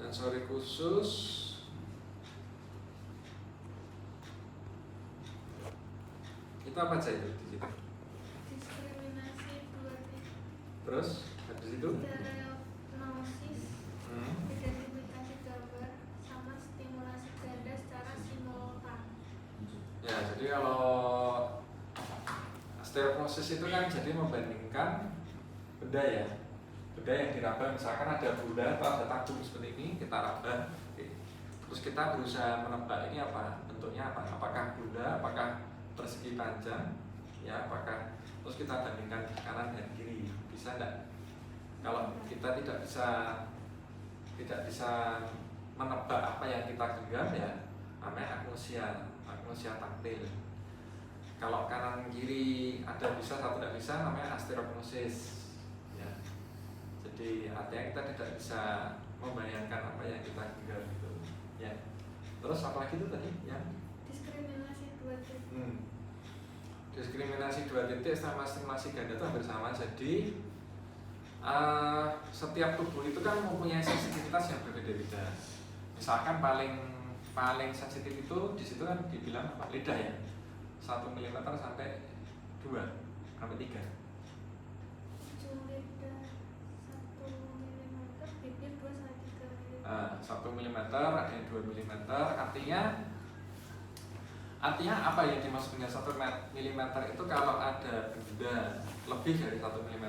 sensori khusus itu apa aja itu di situ? Diskriminasi dua titik. Terus habis itu? Stereognosis, identifikasi gambar, sama stimulasi ganda secara simultan. Ya, jadi kalau stereognosis itu kan jadi membandingkan benda ya, benda yang diraba, misalkan ada bola atau ada tabung seperti ini, kita raba. Oke. Terus kita berusaha menebak ini apa, bentuknya apa, apakah bola, apakah persegi panjang, ya, apakah, terus kita bandingkan kanan dan kiri, bisa enggak? Kalau kita tidak bisa menebak apa yang kita genggam, ya namanya agnosia taktil. Kalau kanan kiri ada bisa, satu tidak bisa, namanya asterognosis, ya. Jadi artinya kita tidak bisa membayangkan apa yang kita genggam gitu, ya. Terus apa lagi itu tadi, ya? Diskriminasi dua titik. Diskriminasi dua titik sama stimulasi ganda itu hampir sama. Jadi setiap tubuh itu kan mempunyai sensitivitas yang berbeda-beda. Misalkan paling sensitif itu di situ kan dibilang apa? Lidah ya. 1 mm sampai 2 sampai 3. Ujung lidah 1 mm, bibir 2 sampai 3 mm. 1 mm, ada yang 2 mm. Artinya apa yang dimaksud dengan 1 mm itu kalau ada benda lebih dari 1 mm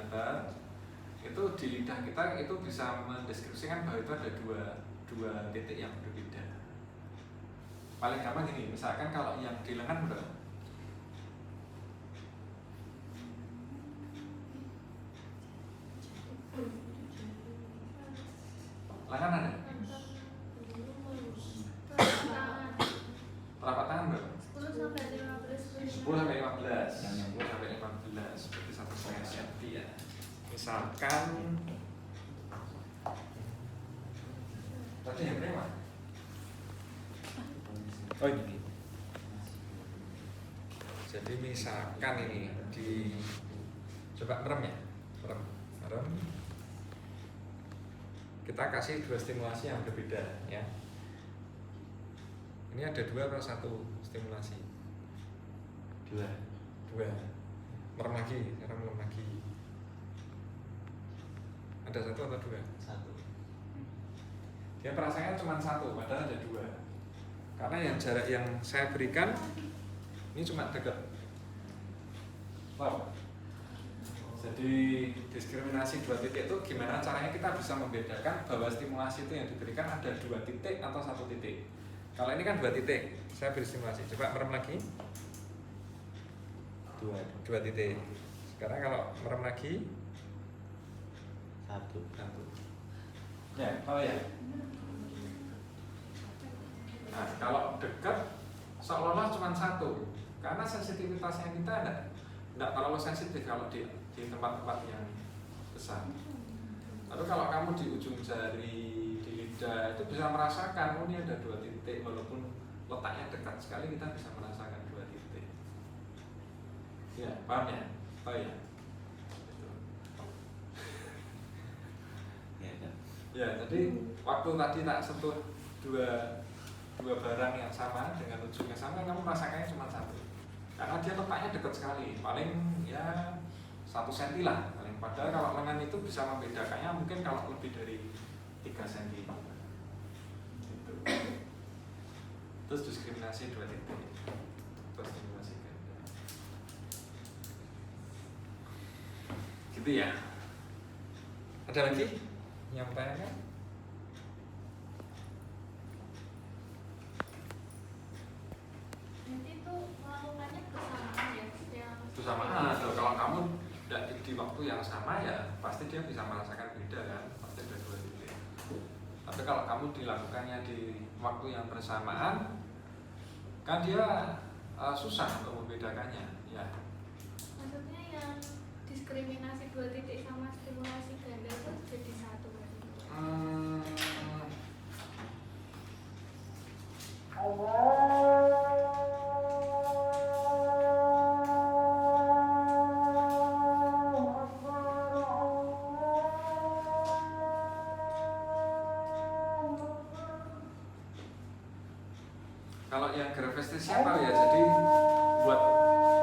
itu di lidah kita itu bisa mendeskripsikan bahwa itu ada dua titik yang berbeda. Paling gampang gini, misalkan kalau yang di lengan berapa? Lengan ada? Telapak tangan berapa? 10 sampai 15 10 sampai 15. Yang 10 sampai 15 berarti 1,5 cm ya. Misalkan tadi yang berapa? Oh ini. Jadi misalkan ini di coba merem ya, merem. Kita kasih 2 stimulasi yang berbeda ya. Ini ada 2 atau 1 stimulasi? 2. Merem lagi, sekarang merem lagi. Ada 1 atau 2? 1. Dia perasaannya cuma 1, padahal ada 2. Karena yang jarak yang saya berikan ini cuma dekat. Wow. Jadi diskriminasi 2 titik itu gimana caranya kita bisa membedakan bahwa stimulasi itu yang diberikan ada 2 titik atau 1 titik. Kalau ini kan 2 titik, saya beri stimulasi. Coba merem lagi. 2 titik. Sekarang kalau merem lagi 1. Ya, oh ya. Nah, kalau dekat seolah-olah cuma 1. Karena sensitivitasnya kita enggak terlalu sensitif kalau di tempat-tempat yang besar. Tapi kalau kamu di ujung jari, di lidah itu bisa merasakan, oh ini ada 2 titik, walaupun letaknya dekat sekali kita bisa merasakan 2 titik. Ya, paham ya? Oh ya. Ya, jadi waktu tadi tak sentuh dua barang yang sama dengan ujung yang sama, kamu merasakannya cuma 1. Karena dia letaknya dekat sekali, paling ya 1 cm lah paling. Padahal kalau lengan itu bisa membedakannya mungkin kalau lebih dari 3 cm gitu. Terus diskriminasi 2 titik. Terus diskriminasi ganda. Gitu ya. Ada lagi yang bertanya? Nanti itu melakukannya bersamaan ya? Bersamaan. Kalau kamu di waktu yang sama ya pasti dia bisa merasakan beda kan, pasti ada 2 titik. Tapi kalau kamu dilakukannya di waktu yang bersamaan kan dia susah untuk membedakannya ya. Maksudnya yang diskriminasi 2 titik sama stimulasi ganda itu jadi 1 berarti? Kalau yang grafestesia tahu ya, jadi buat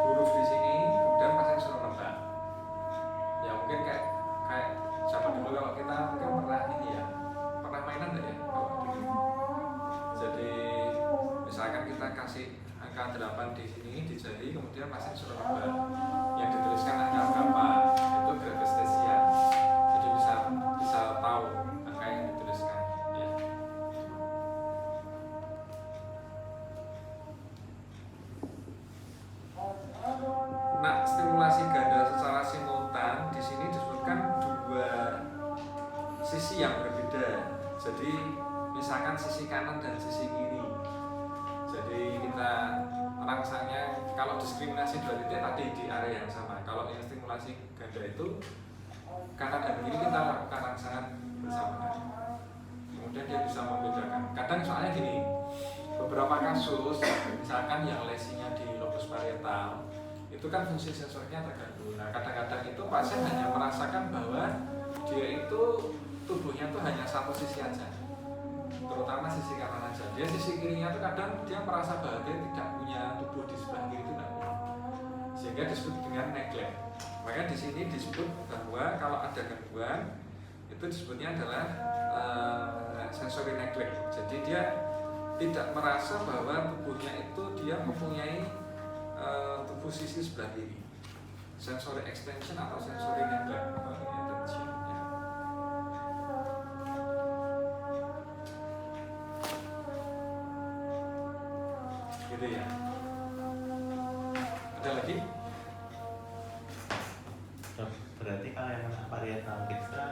huruf di sini kemudian pasang suruh nebak. Ya mungkin kayak kayak zaman dulu kalau kita mungkin pernah ini ya, pernah mainan enggak ya kalau dulu. Jadi misalkan kita kasih angka 8 di sini di jari, kemudian pasang suruh nebak. Yang dituliskan angka berapa, itu grafestesia. Jadi bisa tahu angka yang dituliskan. Ya. Nah, stimulasi ganda secara simultan di sini disebutkan dua sisi yang berbeda. Jadi misalkan sisi kanan dan sisi kiri. Jadi kita rangsangnya, kalau diskriminasi dua titik tadi di area yang sama. Kalau yang stimulasi ganda itu kanan dan kiri kita lakukan rangsangan bersamaan. Kemudian dia bisa membedakan. Kadang soalnya gini, beberapa kasus misalkan yang lesinya di lobus parietal itu kan fungsi sensornya terganggu. Nah kadang-kadang itu pasien hanya merasakan bahwa dia itu tubuhnya tuh hanya satu sisi aja, terutama sisi kanan aja. Dia sisi kirinya tuh kadang dia merasa bahwa dia tidak punya tubuh di sebelah kiri itu tidak punya, sehingga disebut dengan neglect. Maka di sini disebut bahwa kalau ada gangguan itu disebutnya adalah sensory neglect. Jadi dia tidak merasa bahwa tubuhnya itu dia mempunyai tubuh sisi sebelah kiri. Sensory extension atau sensory neglect attention, ya. Gitu ya. Ada lagi? Berarti kalau yang parietal kita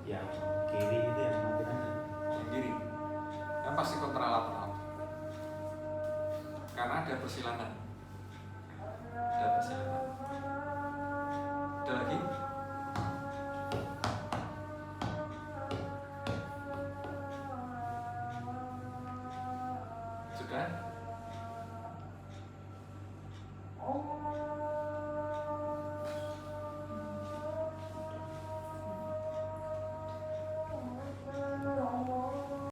yang kiri itu yang matikan Yang kiri. Yang pasti kontralateral. Karena ada persilangan.